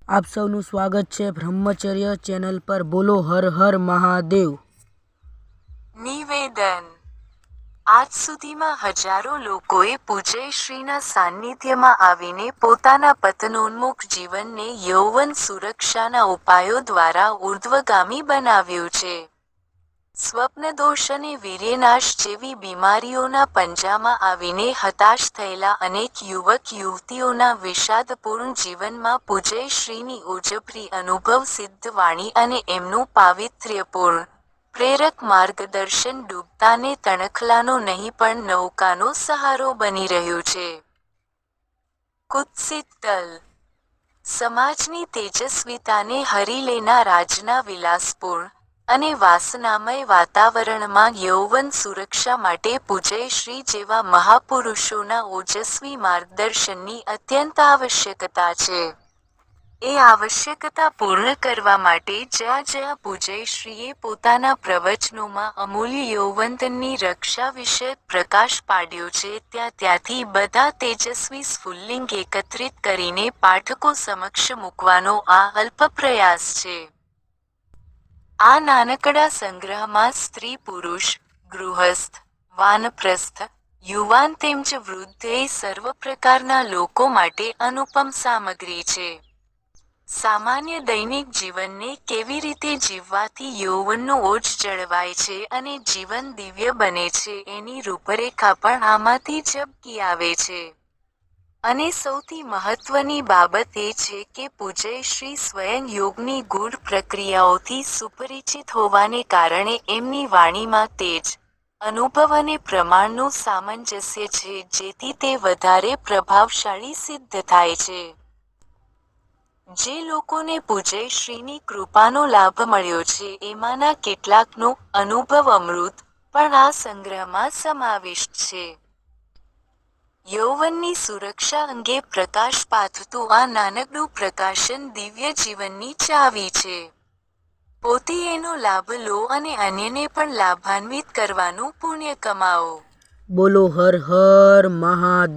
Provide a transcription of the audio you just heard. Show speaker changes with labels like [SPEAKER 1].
[SPEAKER 1] આપ સૌનું સ્વાગત છે બ્રહ્મચર્ય ચેનલ પર। બોલો હર હર મહાદેવ।
[SPEAKER 2] નિવેદન। આજ સુધીમાં હજારો લોકોએ પૂજ્યશ્રીના સાનિધ્યમાં આવીને પોતાના પતનોન્મુખ જીવનને યૌવન સુરક્ષાના ઉપાયો દ્વારા ઉર્ધ્વગામી બનાવ્યું છે। સ્વપ્નદોષ અને વીર્યનાશ જેવી બીમારીઓના પંજામાં આવીને હતાશ થયેલા અનેક યુવક યુવતીઓના વિષાદપૂર્ણ જીવનમાં પૂજ્યશ્રીની ઓજભરી અનુભવ સિદ્ધ વાણી અને એમનું પાવિત્ર્યપૂર્ણ, પ્રેરક માર્ગદર્શન ડૂબતાને તણખલાનો નહીં પણ નૌકાનો સહારો બની રહ્યું છે। કુત્સિત તલ। સમાજની તેજસ્વીતાને હરી લેનાર આજના વિલાસપૂર્ણ અને વાસનામય વાતાવરણમાં યૌવન સુરક્ષા માટે પૂજ્યશ્રી જેવા મહાપુરુષોના ઓજસ્વી માર્ગદર્શનની અત્યંત આવશ્યકતા છે। એ આવશ્યકતા પૂર્ણ કરવા માટે જ્યાં જ્યાં પૂજ્યશ્રીએ પોતાના પ્રવચનોમાં અમૂલ્ય યૌવનની રક્ષા વિષયક પ્રકાશ પાડ્યો છે ત્યાં ત્યાંથી બધા તેજસ્વી સ્ફુલ્લિંગ એકત્રિત કરીને પાઠકો સમક્ષ મૂકવાનો આ અલ્પ પ્રયાસ છે। આ નાનકડા સંગ્રહમાં સ્ત્રી પુરુષ, ગૃહસ્થ, વાનપ્રસ્થ, યુવાન તેમજ વૃદ્ધ એ સર્વ પ્રકારના લોકો માટે અનુપમ સામગ્રી છે। સામાન્ય દૈનિક જીવનને કેવી રીતે જીવવાથી યૌવનનો ઓજ જળવાય છે અને જીવન દિવ્ય બને છે એની રૂપરેખા પણ આમાંથી ઝબકી આવે છે। અને સૌથી મહત્વની બાબત એ છે કે પૂજ્યશ્રી સ્વયં યોગની ગૂઢ પ્રક્રિયાઓથી સુપરિચિત હોવાને કારણે એમની વાણીમાં તેજ, અનુભવ અને પ્રમાણનું સામંજસ્ય છે જેથી તે વધારે પ્રભાવશાળી સિદ્ધ થાય છે। જે લોકોને પૂજ્યશ્રીની કૃપાનો લાભ મળ્યો છે એમાંના કેટલાકનો અનુભવ અમૃત પણ આ સંગ્રહમાં સમાવિષ્ટ છે। યૌવનની સુરક્ષા અંગે પ્રકાશ પાથરતું આ નાનકડું પ્રકાશન દિવ્ય જીવનની ચાવી છે। પોતે એનો લાભ લો અને અન્યને પણ લાભાન્વિત કરવાનું પુણ્ય કમાઓ।
[SPEAKER 1] બોલો હર હર મહાદેવ।